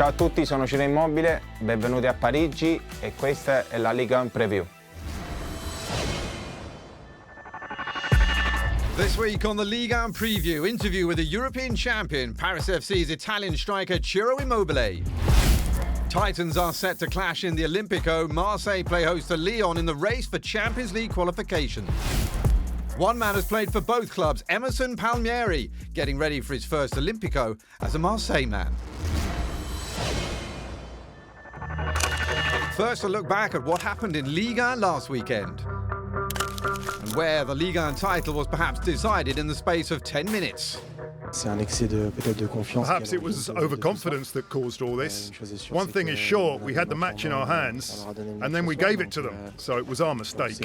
Ciao a tutti, sono Ciro Immobile, benvenuti a Parigi e questa è la Ligue 1 Preview. This week on the Ligue 1 Preview, interview with the European champion, Paris FC's Italian striker Ciro Immobile. Titans are set to clash in the Olympico. Marseille play host to Lyon in the race for Champions League qualification. One man has played for both clubs, Emerson Palmieri, getting ready for his first Olympico as a Marseille man. First, a look back at what happened in Ligue 1 last weekend, and where the Ligue 1 title was perhaps decided in the space of 10 minutes. Perhaps it was overconfidence that caused all this. One thing is sure, we had the match in our hands, and then we gave it to them, so it was our mistake.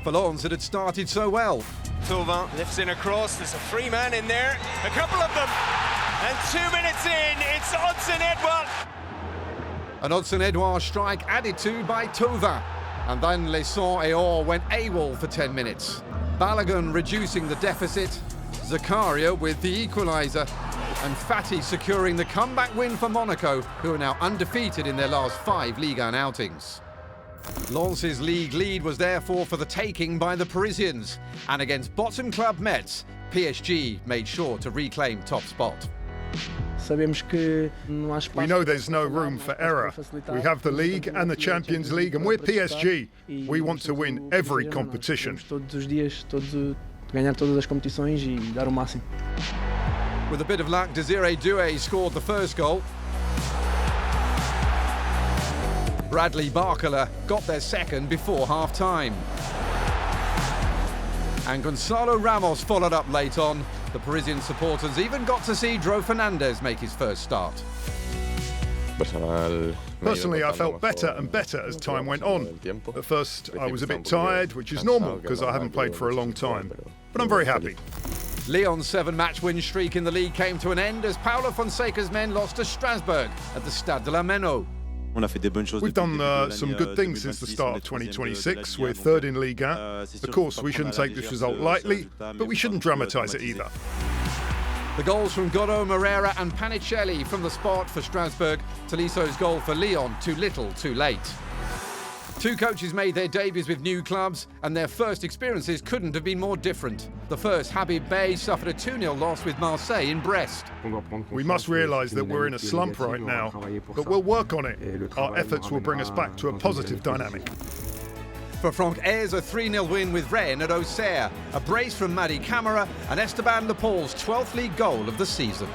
For Lens, it had started so well. Thauvin lifts in a cross, there's a free man in there, a couple of them, and 2 minutes in, it's Hudson-Edouard. An Hudson-Edouard strike added to by Thauvin, and then Les Sons et Or went AWOL for 10 minutes. Balogun reducing the deficit, Zakaria with the equaliser, and Fati securing the comeback win for Monaco, who are now undefeated in their last 5 Ligue 1 outings. Lens's league lead was therefore for the taking by the Parisians, and against bottom club Metz, PSG made sure to reclaim top spot. We know there's no room for error. We have the League and the Champions League, and we're PSG. We want to win every competition. With a bit of luck, Desiree Doué scored the first goal. Bradley Barcola got their second before half-time. And Gonzalo Ramos followed up late on. The Parisian supporters even got to see Dro Fernandez make his first start. Personally, I felt better and better as time went on. At first, I was a bit tired, which is normal because I haven't played for a long time. But I'm very happy. Lyon's 7-match win streak in the league came to an end as Paulo Fonseca's men lost to Strasbourg at the Stade de la Meno. We've done some good things since the start of 2026. We're third in Ligue 1. Of course, we shouldn't take this result lightly, but we shouldn't dramatise it either. The goals from Godot, Moreira and Panicelli from the spot for Strasbourg. Toliso's goal for Lyon, too little, too late. Two coaches made their debuts with new clubs, and their first experiences couldn't have been more different. The first, Habib Bey, suffered a 2-0 loss with Marseille in Brest. We must realise that we're in a slump right now, but we'll work on it. Our efforts will bring us back to a positive dynamic. For Franck Ayres, a 3-0 win with Rennes at Auxerre, a brace from Madi Camara and Esteban Lepaule's 12th league goal of the season.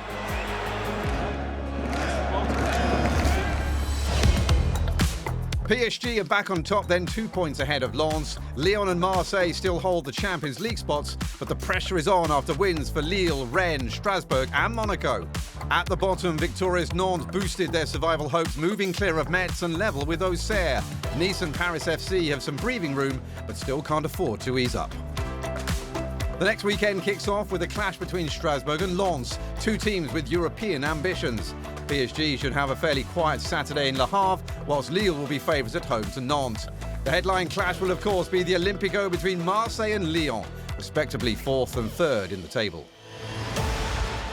PSG are back on top, then 2 points ahead of Lens. Lyon and Marseille still hold the Champions League spots, but the pressure is on after wins for Lille, Rennes, Strasbourg and Monaco. At the bottom, victorious Nantes boosted their survival hopes, moving clear of Metz and level with Auxerre. Nice and Paris FC have some breathing room, but still can't afford to ease up. The next weekend kicks off with a clash between Strasbourg and Lens, two teams with European ambitions. PSG should have a fairly quiet Saturday in Le Havre, whilst Lille will be favourites at home to Nantes. The headline clash will of course be the Olympico between Marseille and Lyon, respectively 4th and 3rd in the table.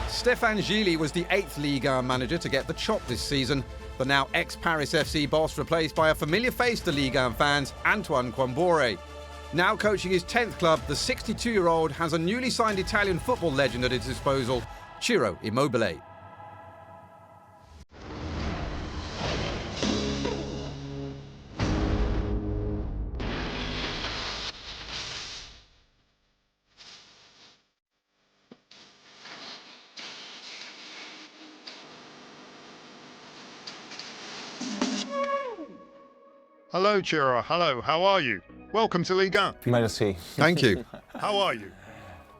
Stéphane Gilly was the 8th Ligue 1 manager to get the chop this season. The now ex-Paris FC boss replaced by a familiar face to Ligue 1 fans, Antoine Quambore. Now coaching his 10th club, the 62-year-old has a newly signed Italian football legend at his disposal, Ciro Immobile. Hello, Ciro. Hello, how are you? Welcome to Ligue 1. Merci. Thank you. How are you?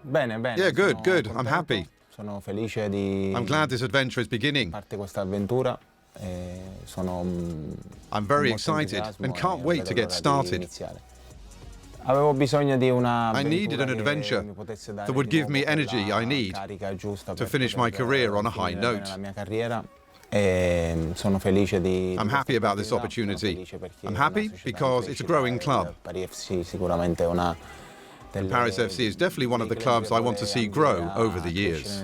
Bene, bene. Yeah, good. I'm happy. Sono felice di I'm glad this adventure is beginning. parte questa avventura. I'm very excited and can't wait to get started. Avevo bisogno di una I needed an adventure that would give me energy I need to finish my career on a high note. Sono felice di I'm happy about this opportunity. I'm happy because it's a growing club. Paris FC And Paris FC is definitely one of the clubs I want to see grow over the years.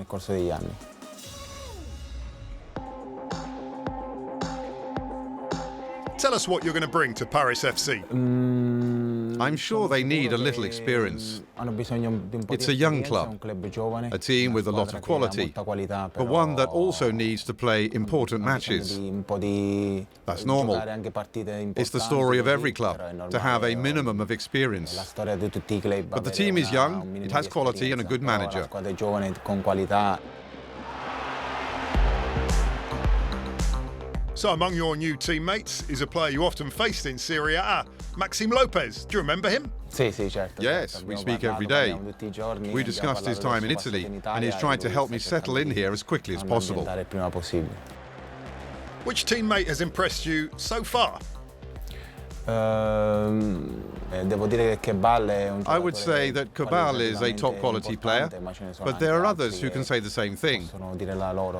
Tell us what you're going to bring to Paris FC. I'm sure they need a little experience. It's a young club, a team with a lot of quality, but one that also needs to play important matches. That's normal. It's the story of every club, to have a minimum of experience. But the team is young, it has quality and a good manager. So among your new teammates is a player you often faced in Serie A, Maxime Lopez. Do you remember him? Yes, we speak every day. We discussed his time in Italy, and he's trying to help me settle in here as quickly as possible. Which teammate has impressed you so far? I would say that Cabal is a top-quality player, but there are others who can say the same thing.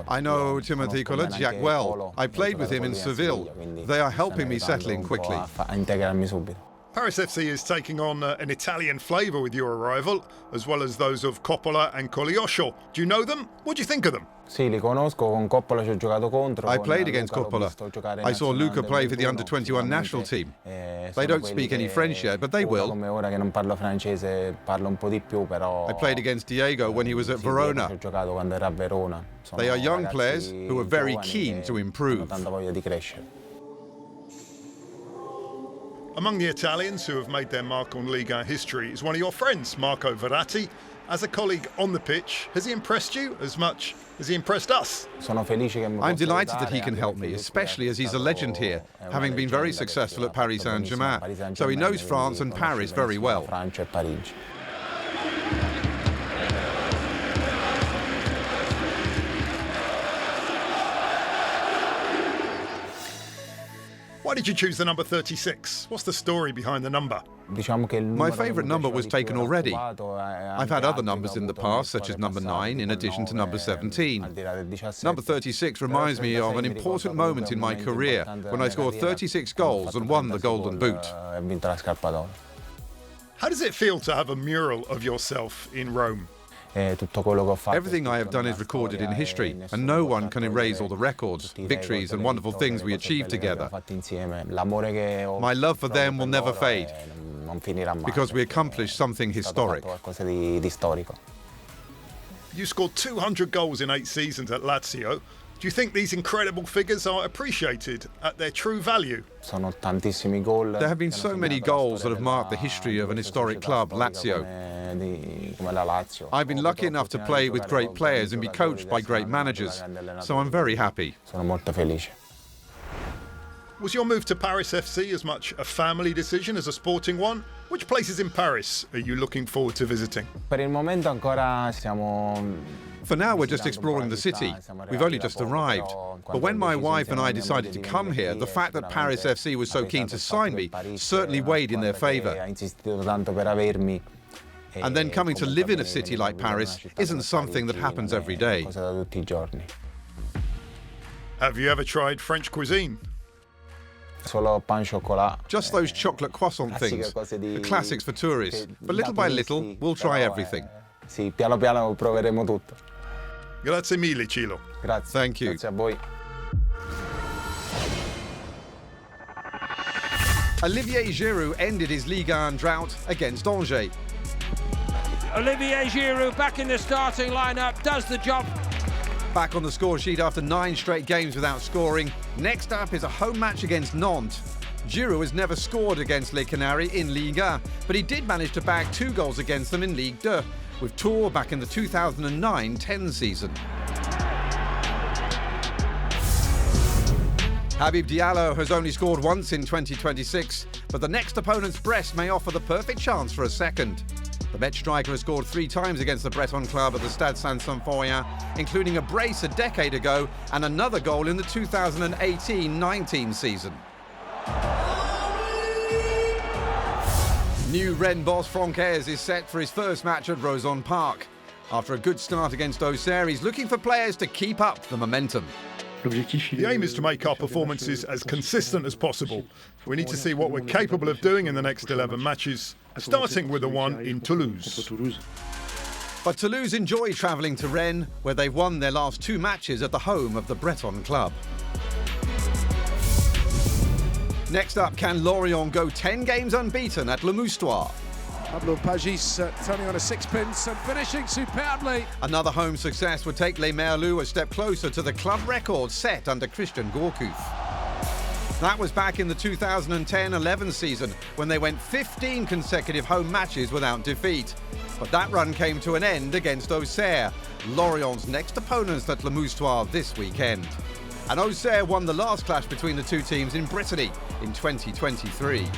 I know Timothy Koladziak well. I played with him in Seville. They are helping me settle in quickly. Paris FC is taking on an Italian flavour with your arrival, as well as those of Coppola and Coglioscio. Do you know them? What do you think of them? I played against Coppola. I saw Luca play for the under-21 national team. They don't speak any French yet, but they will. I played against Diego when he was at Verona. They are young players who are very keen to improve. Among the Italians who have made their mark on Ligue 1 history is one of your friends, Marco Verratti. As a colleague on the pitch, has he impressed you as much as he impressed us? I'm delighted that he can help me, especially as he's a legend here, having been very successful at Paris Saint-Germain, so he knows France and Paris very well. Why did you choose the number 36? What's the story behind the number? My favourite number was taken already. I've had other numbers in the past, such as number 9, in addition to number 17. Number 36 reminds me of an important moment in my career when I scored 36 goals and won the Golden Boot. How does it feel to have a mural of yourself in Rome? Everything I have done is recorded in history, and no one can erase all the records, victories and wonderful things we achieved together. My love for them will never fade, because we accomplished something historic. You scored 200 goals in 8 seasons at Lazio. Do you think these incredible figures are appreciated at their true value? There have been so many goals that have marked the history of an historic club, Lazio. I've been lucky enough to play with great players and be coached by great managers, so I'm very happy. Was your move to Paris FC as much a family decision as a sporting one? Which places in Paris are you looking forward to visiting? For now, we're just exploring the city. We've only just arrived. But when my wife and I decided to come here, the fact that Paris FC was so keen to sign me certainly weighed in their favour. And then coming to live in a city like Paris isn't something that happens every day. Have you ever tried French cuisine? Just those chocolate croissant things, the classics for tourists. But little by little, we'll try everything. Grazie mille, Ciro. Thank you. Olivier Giroud ended his Ligue 1 drought against Angers. Olivier Giroud back in the starting lineup, does the job. Back on the score sheet after 9 straight games without scoring. Next up is a home match against Nantes. Giroud has never scored against Les Canaries in Ligue 1, but he did manage to bag 2 goals against them in Ligue 2, with Tours back in the 2009-10 season. Habib Diallo has only scored once in 2026, but the next opponent's Brest may offer the perfect chance for a second. The Met striker has scored 3 times against the Breton club at the Stade Saint-Symphorien, including a brace a decade ago and another goal in the 2018-19 season. New Rennes boss Francaise is set for his first match at Rozon Park. After a good start against Auxerre, he's looking for players to keep up the momentum. The aim is to make our performances as consistent as possible. We need to see what we're capable of doing in the next 11 matches, starting with the one in Toulouse. But Toulouse enjoy travelling to Rennes, where they've won their last 2 matches at the home of the Breton club. Next up, can Lorient go 10 games unbeaten at Le Moustoir? Pablo Pagis turning on a sixpence and finishing superbly. Another home success would take Les Merlus a step closer to the club record set under Christian Gourcuff. That was back in the 2010-11 season when they went 15 consecutive home matches without defeat. But that run came to an end against Auxerre, Lorient's next opponents at Le Moustoir this weekend. And Auxerre won the last clash between the two teams in Brittany in 2023.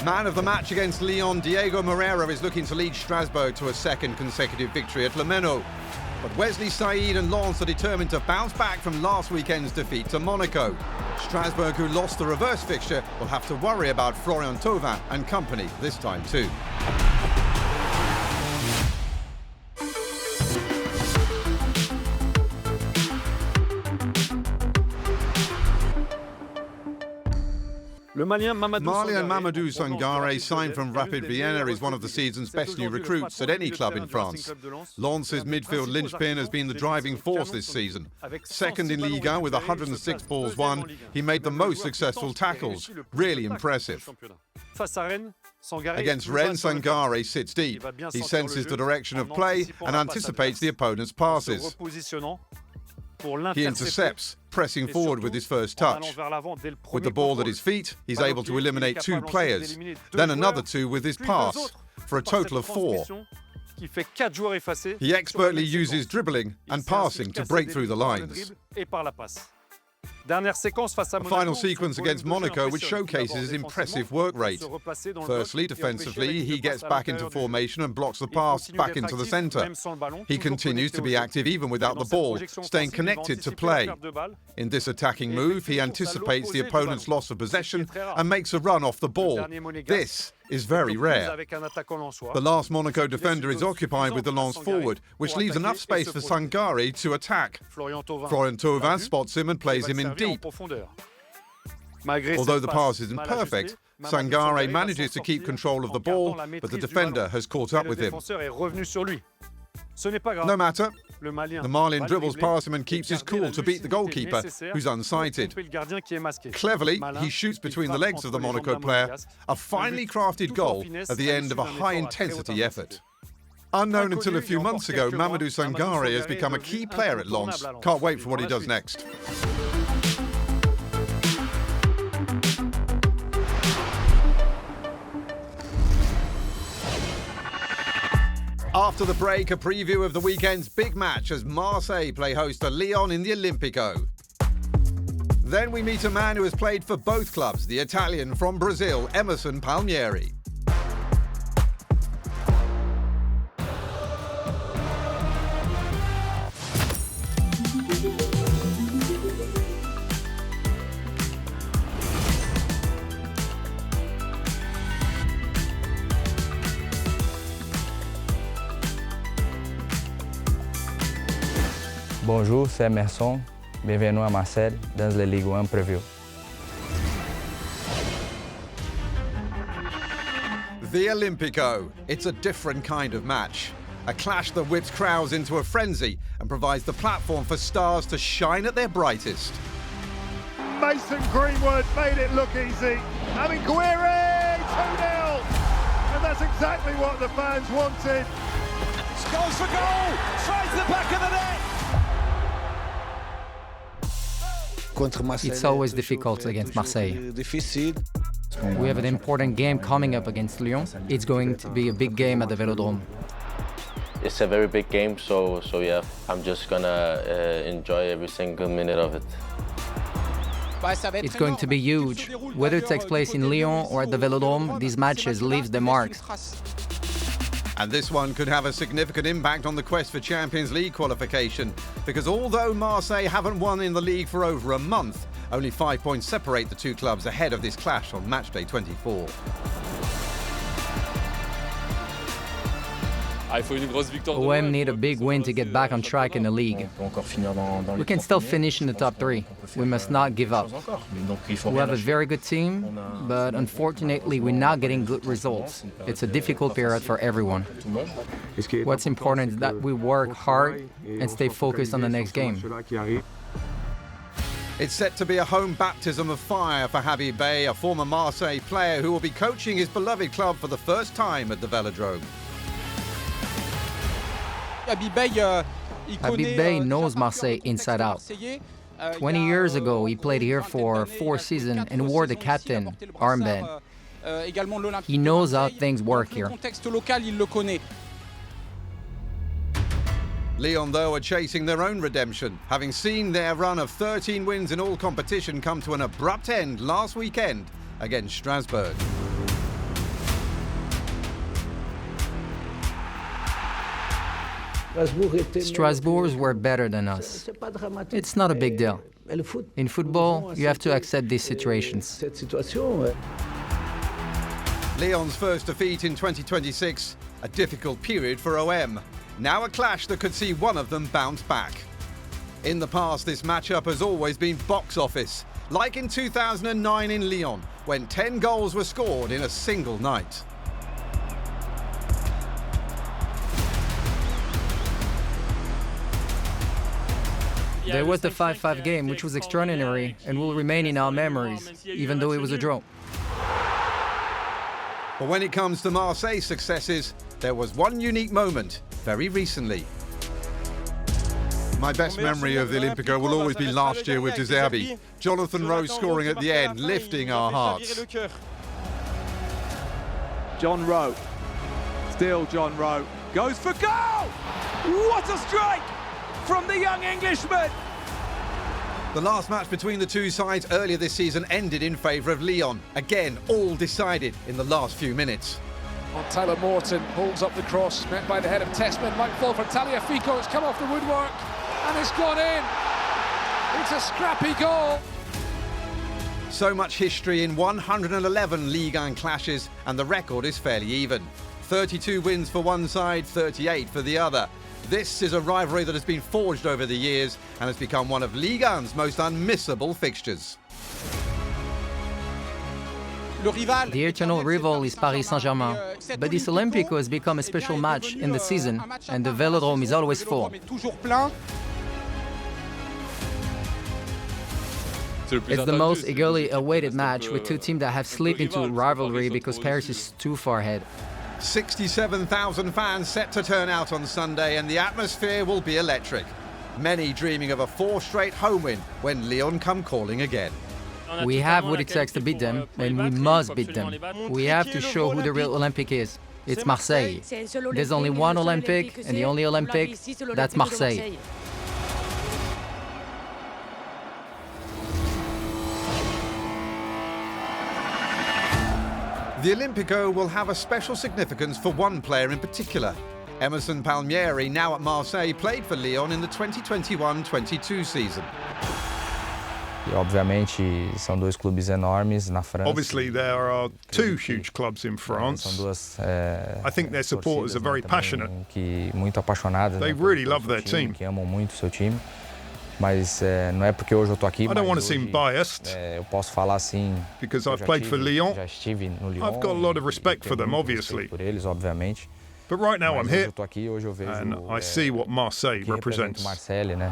Man of the match against Lyon, Diego Moreira is looking to lead Strasbourg to a second consecutive victory at Le Meno. But Wesley Saïd and Lens are determined to bounce back from last weekend's defeat to Monaco. Strasbourg, who lost the reverse fixture, will have to worry about Florian Thauvin and company this time too. Malian Mamadou Sangare, signed from Rapid Vienna, is one of the season's best new recruits at any club in France. Lens's midfield linchpin has been the driving force this season. Second in Ligue 1 with 106 balls won, he made the most successful tackles. Really impressive. Against Rennes, Sangare sits deep. He senses the direction of play and anticipates the opponent's passes. He intercepts, pressing forward with his first touch. With the ball at his feet, he's able to eliminate 2 players, then another 2 with his pass, for a total of 4. He expertly uses dribbling and passing to break through the lines. A final sequence against Monaco which showcases his impressive work rate. Firstly, defensively, he gets back into formation and blocks the pass back into the centre. He continues to be active even without the ball, staying connected to play. In this attacking move, he anticipates the opponent's loss of possession and makes a run off the ball. This is very rare. The last Monaco defender is occupied with the Lens forward, which leaves enough space for Sangare to attack. Florian Thauvin spots him and plays him in deep. Although the pass isn't perfect, Sangare manages to keep control of the ball, but the defender has caught up with him. No matter, the Malian dribbles past him and keeps his cool to beat the goalkeeper, who's unsighted. Cleverly, he shoots between the legs of the Monaco player, a finely crafted goal at the end of a high-intensity effort. Unknown until a few months ago, Mamadou Sangare has become a key player at Lens. Can't wait for what he does next. After the break, a preview of the weekend's big match as Marseille play host to Lyon in the Olympico. Then we meet a man who has played for both clubs, the Italian from Brazil, Emerson Palmieri. Bonjour, c'est Emerson. Bienvenue à Marseille dans la Ligue 1 Preview. The Olympico. It's a different kind of match. A clash that whips crowds into a frenzy and provides the platform for stars to shine at their brightest. Mason Greenwood made it look easy. Guiri, 2-0. And that's exactly what the fans wanted. Goes for goal, tries the back of the net. It's always difficult against Marseille. We have an important game coming up against Lyon. It's going to be a big game at the Velodrome. It's a very big game, so yeah, I'm just gonna enjoy every single minute of it. It's going to be huge. Whether it takes place in Lyon or at the Velodrome, these matches leave their marks. And this one could have a significant impact on the quest for Champions League qualification, because although Marseille haven't won in the league for over a month, only 5 points separate the two clubs ahead of this clash on Matchday 24. OM need a big win to get back on track in the league. We can still finish in the top 3. We must not give up. We have a very good team, but unfortunately we're not getting good results. It's a difficult period for everyone. What's important is that we work hard and stay focused on the next game. It's set to be a home baptism of fire for Habib Beye, a former Marseille player who will be coaching his beloved club for the first time at the Velodrome. Habib Beye knows Marseille inside out. 20 years ago, he played here for 4 seasons and wore the captain armband. He knows how things work here. Lyon, though, are chasing their own redemption, having seen their run of 13 wins in all competition come to an abrupt end last weekend against Strasbourg. Strasbourg were better than us. It's not a big deal. In football, you have to accept these situations. Lyon's first defeat in 2026, a difficult period for OM. Now a clash that could see one of them bounce back. In the past, this matchup has always been box office, like in 2009 in Lyon, when 10 goals were scored in a single night. There was the 5-5 game, which was extraordinary and will remain in our memories, even though it was a draw. But when it comes to Marseille's successes, there was one unique moment very recently. My best memory of the Olympico will always be last year with De Zerbi. Jonathan Rowe scoring at the end, lifting our hearts. John Rowe. Still John Rowe. Goes for goal! What a strike from the young Englishman! The last match between the two sides earlier this season ended in favour of Lyon. Again, all decided in the last few minutes. Tyler Morton pulls up the cross, met by the head of Tessman. Might fall for Tagliafico. It's come off the woodwork and it's gone in. It's a scrappy goal. So much history in 111 Ligue 1 clashes, and the record is fairly even. 32 wins for one side, 38 for the other. This is a rivalry that has been forged over the years and has become one of Ligue 1's most unmissable fixtures. The eternal rival is Paris Saint-Germain, but this Olympico has become a special match in the season, and the Velodrome is always full. It's the most eagerly awaited match, with two teams that have slipped into rivalry because Paris is too far ahead. 67,000 fans set to turn out on Sunday, and the atmosphere will be electric. Many dreaming of a 4th straight home win when Lyon come calling again. We have what it takes to beat them, and we must beat them. We have to show who the real Olympic is. It's Marseille. There's only one Olympic, and the only Olympic, that's Marseille. The Olympico will have a special significance for one player in particular. Emerson Palmieri, now at Marseille, played for Lyon in the 2021-22 season. Obviamente, são dois clubes enormes na França. Obviously, there are 2 huge clubs in France. I think their supporters are very passionate. Muito apaixonadas. They really love their team. Que amam muito seu time. Mas não é porque hoje eu tô aqui. I don't want to seem biased. Eu posso falar assim. Because I've played for Lyon. Já estive no Lyon. I've got a lot of respect for them, obviously. Por eles, obviamente. But right now I'm here, eu tô aqui, hoje eu vejo, and I see what Marseille represents. Marseille, né?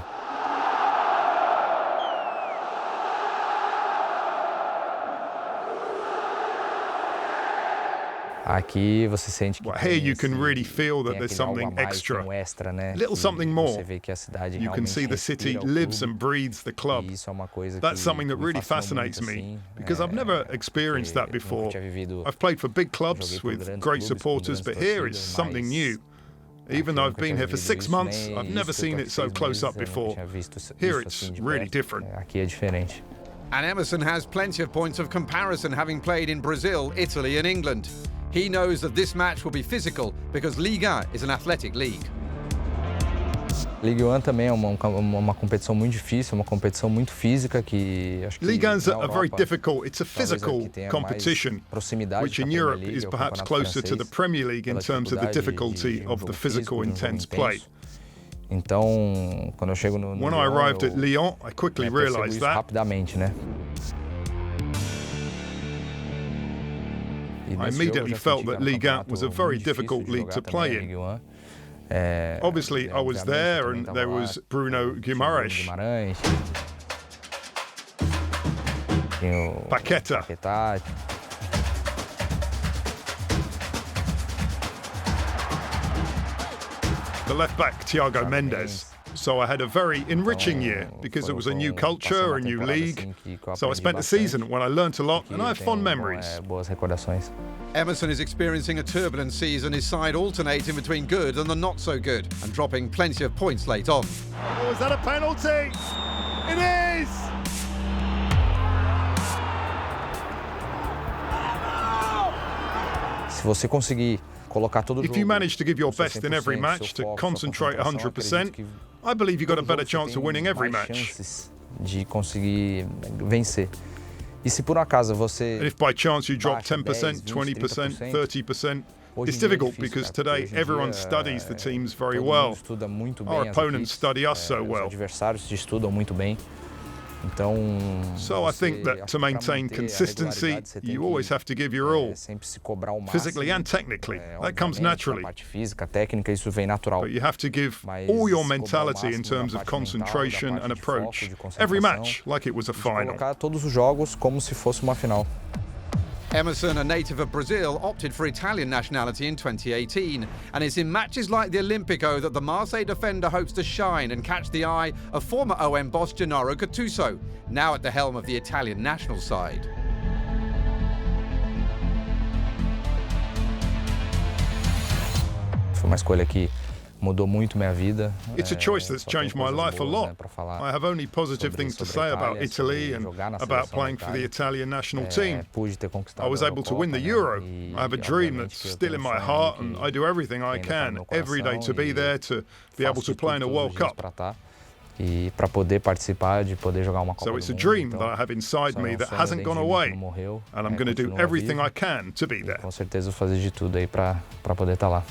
Aqui você sente que here you can really feel that there's something extra, a little something more. You can see the city lives and breathes the club. That's something that really fascinates me, because I've never experienced that before. I've played for big clubs with great supporters, but here it's something new. Even though I've been here for 6 months, I've never seen it so close up before. Here it's really different. Aqui é diferente. And Emerson has plenty of points of comparison, having played in Brazil, Italy and England. He knows that this match will be physical because Ligue 1 is an athletic league. Ligue 1 também é uma competição muito difícil, uma competição muito física que acho que Ligue 1's a very difficult, it's a physical competition, which in Europe is perhaps closer to the Premier League in terms of the difficulty of the physical intense play. Então, quando eu chego no When I arrived at Lyon, I quickly realized that. Rapidamente, né? I immediately felt that Ligue 1 was a very difficult league to play in. Obviously, I was there, and there was Bruno Guimaraes, Paqueta, the left-back Thiago Mendes. So I had a very enriching year because it was a new culture, a new league. So I spent the season when I learnt a lot and I have fond memories. Emerson is experiencing a turbulent season, his side alternating between good and the not so good and dropping plenty of points late on. Oh, is that a penalty? It is! Se você conseguir colocar todo o jogo, if you manage to give your best in every match, to concentrate 100%, I believe you've got a better chance of winning every match. De conseguir vencer. E se por acaso você And if by chance you drop 10%, 20%, 30%, it's difficult because today everyone studies the teams very well. Our opponents study us so well. Os adversários estudam muito bem. Então, so I think that to maintain consistency, you always have to give your all, physically and technically. That comes naturally. Parte física, técnica, isso vem natural. But you have to give all your mentality in terms of concentration and approach. Every match like it was a final. Colocar todos os jogos como se fosse uma final. Emerson, a native of Brazil, opted for Italian nationality in 2018, and it's in matches like the Olympico that the Marseille defender hopes to shine and catch the eye of former OM boss Gennaro Gattuso, now at the helm of the Italian national side. Foi uma escolha que mudou muito minha vida. It's a choice that's changed my life a lot. I have only positive things to say about Italy and about playing for the Italian national team. I was able to win the Euro. I have a dream that's still in my heart, and I do everything I can every day to be there, to be able to play in a World Cup. E para poder participar, de poder jogar uma Copa So it's a dream that I have inside me that hasn't gone away, and I'm going to do everything I can to be there. Com certeza vou fazer de tudo aí para poder estar lá.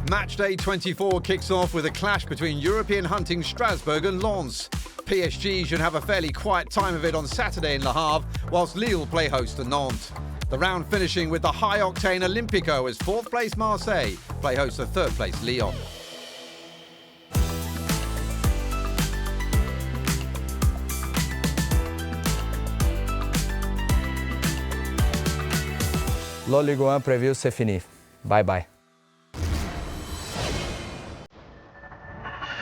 Matchday 24 kicks off with a clash between European hunting Strasbourg and Lens. PSG should have a fairly quiet time of it on Saturday in Le Havre, whilst Lille play host to Nantes. The round finishing with the high-octane Olympico as fourth place Marseille play host to third place Lyon. La Ligue 1 preview, c'est fini. Bye bye.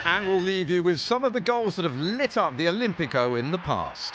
And we'll leave you with some of the goals that have lit up the Olympico in the past.